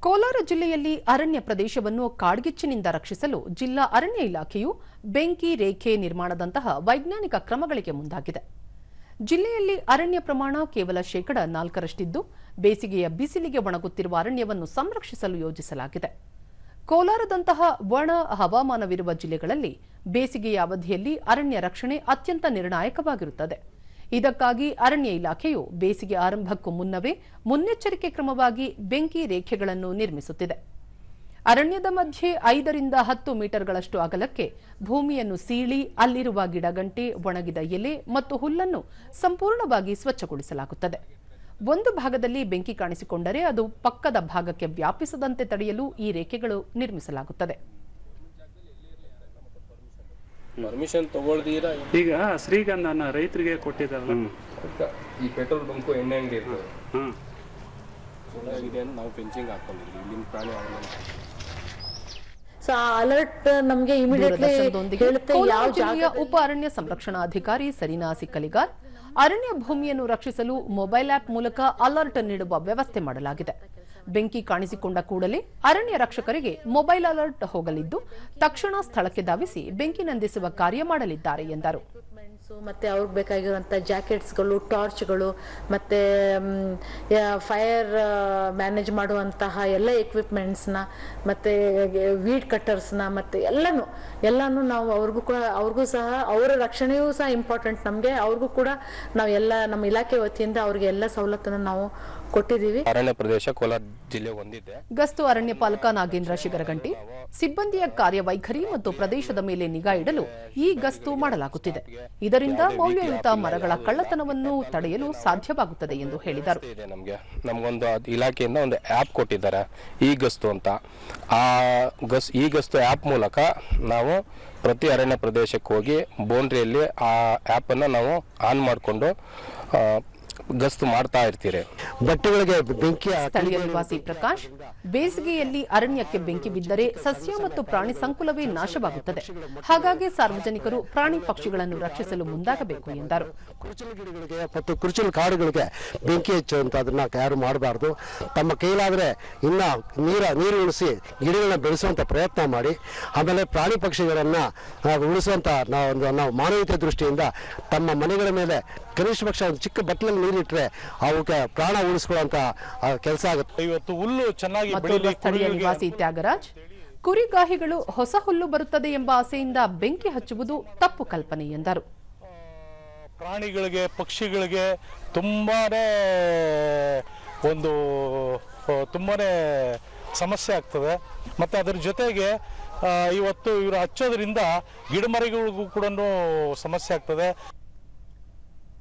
ಕೋಲಾರ ಜಿಲ್ಲೆಯಲ್ಲಿ ಅರಣ್ಯ ಪ್ರದೇಶವನ್ನು ಕಾಡ್ಗಿಚ್ಚಿನಿಂದ ರಕ್ಷಿಸಲು ಜಿಲ್ಲಾ ಅರಣ್ಯ ಇಲಾಖೆಯು ಬೆಂಕಿ ರೇಖೆ ನಿರ್ಮಾಣದಂತಹ ವೈಜ್ಞಾನಿಕ ಕ್ರಮಗಳಿಗೆ ಮುಂದಾಗಿದೆ. ಜಿಲ್ಲೆಯಲ್ಲಿ ಅರಣ್ಯ ಪ್ರಮಾಣ ಕೇವಲ 4% ಬೇಸಿಗೆಯ ಬಿಸಿಲಿಗೆ ಒಣಗುತ್ತಿರುವ ಅರಣ್ಯವನ್ನು ಸಂರಕ್ಷಿಸಲು ಯೋಜಿಸಲಾಗಿದೆ. ಕೋಲಾರದಂತಹ ಒಣ ಹವಾಮಾನವಿರುವ ಜಿಲ್ಲೆಗಳಲ್ಲಿ ಬೇಸಿಗೆಯ ಅವಧಿಯಲ್ಲಿ ಅರಣ್ಯ ರಕ್ಷಣೆ ಅತ್ಯಂತ ನಿರ್ಣಾಯಕವಾಗಿರುತ್ತದೆ. ಇದಕ್ಕಾಗಿ ಅರಣ್ಯ ಇಲಾಖೆಯು ಬೇಸಿಗೆ ಆರಂಭಕ್ಕೂ ಮುನ್ನವೇ ಮುನ್ನೆಚ್ಚರಿಕೆ ಕ್ರಮವಾಗಿ ಬೆಂಕಿ ರೇಖೆಗಳನ್ನು ನಿರ್ಮಿಸುತ್ತಿದೆ. ಅರಣ್ಯದ ಮಧ್ಯೆ 5 ರಿಂದ 10 ಮೀಟರ್ಗಳಷ್ಟು ಅಗಲಕ್ಕೆ ಭೂಮಿಯನ್ನು ಸೀಳಿ ಅಲ್ಲಿರುವ ಗಿಡಗಂಟೆ, ಒಣಗಿದ ಎಲೆ ಮತ್ತು ಹುಲ್ಲನ್ನು ಸಂಪೂರ್ಣವಾಗಿ ಸ್ವಚ್ಛಗೊಳಿಸಲಾಗುತ್ತದೆ. ಒಂದು ಭಾಗದಲ್ಲಿ ಬೆಂಕಿ ಕಾಣಿಸಿಕೊಂಡರೆ ಅದು ಪಕ್ಕದ ಭಾಗಕ್ಕೆ ವ್ಯಾಪಿಸದಂತೆ ತಡೆಯಲು ಈ ರೇಖೆಗಳು ನಿರ್ಮಿಸಲಾಗುತ್ತದೆ. ಪರ್ಮಿಷನ್ ತಗೊಳ್ದೀರಾ ಈಗ ಶ್ರೀಗಂಧನ ರೈತರಿಗೆ ಕೊಟ್ಟಿದ್ದಾರಲ್ಲ, ಈ ಪೆಟ್ರೋಲ್ ಬಂಕು ಎಣ್ಣೆ ಅಂಗಡಿ ಇರ್ತದೆ, ನಾವು ಫೆನ್ಸಿಂಗ್ ಹಾಕೊಂಡಿದ್ವಿ. ಇಲ್ಲಿನ ಪ್ರಾಣಿ ಅಲರ್ಟ್ ನಮಗೆ ಇಮಿಡಿಯೇಟ್ಲಿ ಹೇಳುತ್ತೆ. ಯಾವ ಜಿಲ್ಲೆಯ ಉಪ ಅರಣ್ಯ ಸಂರಕ್ಷಣಾಧಿಕಾರಿ ಸರೀನಾ ಸಿಕ್ಕಲಿಗಾರ್ ಅರಣ್ಯ ಭೂಮಿಯನ್ನು ರಕ್ಷಿಸಲು ಮೊಬೈಲ್ ಆಪ್ ಮೂಲಕ ಅಲರ್ಟ್ ನೀಡುವ ವ್ಯವಸ್ಥೆ ಮಾಡಲಾಗಿದೆ. ಬೆಂಕಿ ಕಾಣಿಸಿಕೊಂಡ ಕೂಡಲೇ ಅರಣ್ಯ ರಕ್ಷಕರಿಗೆ ಮೊಬೈಲ್ ಅಲರ್ಟ್ ಹೋಗಲಿದ್ದು ತಕ್ಷಣ ಸ್ಥಳಕ್ಕೆ ಧಾವಿಸಿ ಬೆಂಕಿ ನಂದಿಸುವ ಕಾರ್ಯ ಮಾಡಲಿದ್ದಾರೆ ಎಂದರು. ಮತ್ತೆ ಅವ್ರಿಗೆ ಬೇಕಾಗಿರುವಂಥ ಜಾಕೆಟ್ಸ್ಗಳು, ಟಾರ್ಚ್ಗಳು, ಮತ್ತೆ ಫೈರ್ ಮ್ಯಾನೇಜ್ ಮಾಡುವಂತಹ ಎಲ್ಲ ಎಕ್ವಿಪ್ಮೆಂಟ್ಸ್ನ, ಮತ್ತೆ ವೀಡ್ ಕಟ್ಟರ್ಸ್ನ, ಮತ್ತೆ ಎಲ್ಲಾನು ನಾವು ಅವ್ರಿಗೂ ಸಹ ಅವರ ರಕ್ಷಣೆಯೂ ಸಹ ಇಂಪಾರ್ಟೆಂಟ್ ನಮಗೆ. ಅವ್ರಿಗೂ ಕೂಡ ನಾವು ನಮ್ಮ ಇಲಾಖೆ ವತಿಯಿಂದ ಅವ್ರಿಗೆ ಎಲ್ಲ ಸವಲತ್ತನ್ನು ನಾವು ಕೊಟ್ಟಿದ್ದೀವಿ. ಅರಣ್ಯ ಪ್ರದೇಶ ಕೋಲಾರ ಜಿಲ್ಲೆ ಹೊಂದಿದೆ. ಗಸ್ತು ಅರಣ್ಯ ಪಾಲಕ ನಾಗೇಂದ್ರ ಶಿಗರಗಂಟಿ ಸಿಬ್ಬಂದಿಯ ಕಾರ್ಯವೈಖರಿ ಮತ್ತು ಪ್ರದೇಶದ ಮೇಲೆ ನಿಗಾ ಇಡಲು ಈ ಗಸ್ತು ಮಾಡಲಾಗುತ್ತಿದೆ. ಇದರಿಂದ ಮೌಲ್ಯಯುತ ಮರಗಳ ಕಳ್ಳತನವನ್ನು ತಡೆಯಲು ಸಾಧ್ಯವಾಗುತ್ತದೆ ಎಂದು ಹೇಳಿದರು. ನಮಗೊಂದು ಇಲಾಖೆಯಿಂದ ಒಂದು ಆಪ್ ಕೊಟ್ಟಿದ್ದಾರೆ, ಈ ಗಸ್ತು ಅಂತ. ಈ ಗಸ್ತು ಆಪ್ ಮೂಲಕ ನಾವು ಪ್ರತಿ ಅರಣ್ಯ ಪ್ರದೇಶಕ್ಕೆ ಹೋಗಿ ಬೌಂಡ್ರಿಯಲ್ಲಿ ಆ ಆಪ್ ಅನ್ನು ನಾವು ಆನ್ ಮಾಡಿಕೊಂಡು ಗಸ್ತು ಮಾಡ್ತಾ ಇರ್ತೀರಿ. ಬಟ್ಟೆಗಳಿಗೆ ಬೆಂಕಿ. ಸ್ಥಳೀಯ ನಿವಾಸಿ ಪ್ರಕಾಶ್, ಬೇಸಿಗೆಯಲ್ಲಿ ಅರಣ್ಯಕ್ಕೆ ಬೆಂಕಿ ಬಿದ್ದರೆ ಸಸ್ಯ ಮತ್ತು ಪ್ರಾಣಿ ಸಂಕುಲವೇ ನಾಶವಾಗುತ್ತದೆ. ಹಾಗಾಗಿ ಸಾರ್ವಜನಿಕರು ಪ್ರಾಣಿ ಪಕ್ಷಿಗಳನ್ನು ರಕ್ಷಿಸಲು ಮುಂದಾಗಬೇಕು ಎಂದರು. ಕುರುಚಲು ಗಿಡಗಳಿಗೆ ಮತ್ತು ಕುರುಚಲು ಕಾಡುಗಳಿಗೆ ಬೆಂಕಿ ಹಚ್ಚುವಂತದನ್ನ ಯಾರು ಮಾಡಬಾರ್ದು. ತಮ್ಮ ಕೈಲಾದ್ರೆ ಇನ್ನ ನೀರು ಉಳಿಸಿ ಗಿಡಗಳನ್ನ ಬೆಳೆಸುವಂತ ಪ್ರಯತ್ನ ಮಾಡಿ. ಆಮೇಲೆ ಪ್ರಾಣಿ ಪಕ್ಷಿಗಳನ್ನ ಉಳಿಸುವಂತ ನಾವು ಮಾನವೀಯತೆ ದೃಷ್ಟಿಯಿಂದ ತಮ್ಮ ಮನೆಗಳ ಮೇಲೆ ಕನಿಷ್ಠ ಪಕ್ಷ ಒಂದು ಚಿಕ್ಕ ಬಟ್ಟಲಲ್ಲಿ ನೀರಿಟ್ರೆ ಅವಕ್ಕೆ ಪ್ರಾಣ ಉಳಿಸ್ಕೊಳ್ಳುವಂತ ಕೆಲಸ ಆಗುತ್ತೆ. ಇವತ್ತು ಹುಲ್ಲು ಚೆನ್ನಾಗಿ ಸ್ಥಳೀಯ ನಿವಾಸಿ ತ್ಯಾಗರಾಜ್, ಕುರಿಗಾಹಿಗಳು ಹೊಸ ಹುಲ್ಲು ಬರುತ್ತದೆ ಎಂಬ ಆಸೆಯಿಂದ ಬೆಂಕಿ ಹಚ್ಚುವುದು ತಪ್ಪು ಕಲ್ಪನೆ ಎಂದರು. ಪ್ರಾಣಿಗಳಿಗೆ, ಪಕ್ಷಿಗಳಿಗೆ ತುಂಬಾನೇ ಸಮಸ್ಯೆ ಆಗ್ತದೆ. ಮತ್ತೆ ಅದರ ಜೊತೆಗೆ ಇವತ್ತು ಇವರು ಹಚ್ಚೋದ್ರಿಂದ ಗಿಡಮರಿಗಳಿಗೂ ಕೂಡ ಸಮಸ್ಯೆ ಆಗ್ತದೆ.